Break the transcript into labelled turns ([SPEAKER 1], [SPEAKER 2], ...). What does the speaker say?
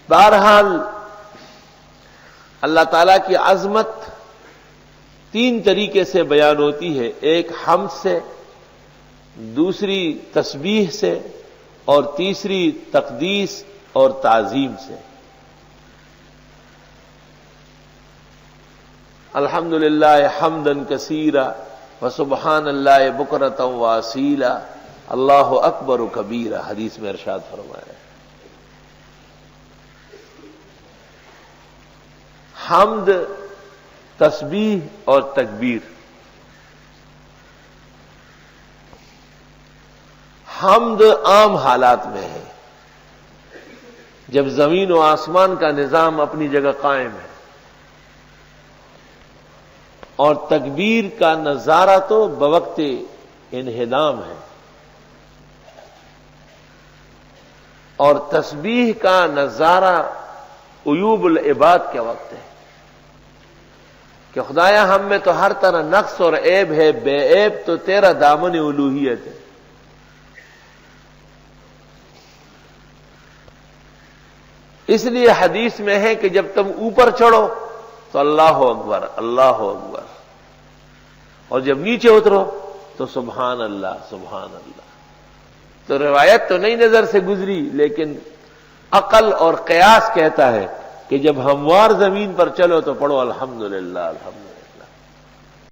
[SPEAKER 1] بہرحال اللہ تعالیٰ کی عظمت تین طریقے سے بیان ہوتی ہے، ایک حمد سے، دوسری تسبیح سے، اور تیسری تقدیس اور تعظیم سے۔ الحمدللہ حمدا کثیرا وسبحان اللہ بکرۃ واصیلا اللہ اکبر کبیرا، حدیث میں ارشاد فرمایا ہے۔ حمد، تسبیح اور تکبیر۔ حمد عام حالات میں ہے، جب زمین و آسمان کا نظام اپنی جگہ قائم ہے، اور تکبیر کا نظارہ تو بوقت انہدام ہے، اور تسبیح کا نظارہ عیوب العباد کے وقت ہے کہ خدایا ہم میں تو ہر طرح نقص اور عیب ہے، بے عیب تو تیرا دامن الوہیت ہے۔ اس لیے حدیث میں ہے کہ جب تم اوپر چڑھو تو اللہ اکبر اللہ اکبر، اور جب نیچے اترو تو سبحان اللہ سبحان اللہ۔ تو روایت تو نہیں نظر سے گزری، لیکن عقل اور قیاس کہتا ہے کہ جب ہموار زمین پر چلو تو پڑھو الحمدللہ الحمدللہ۔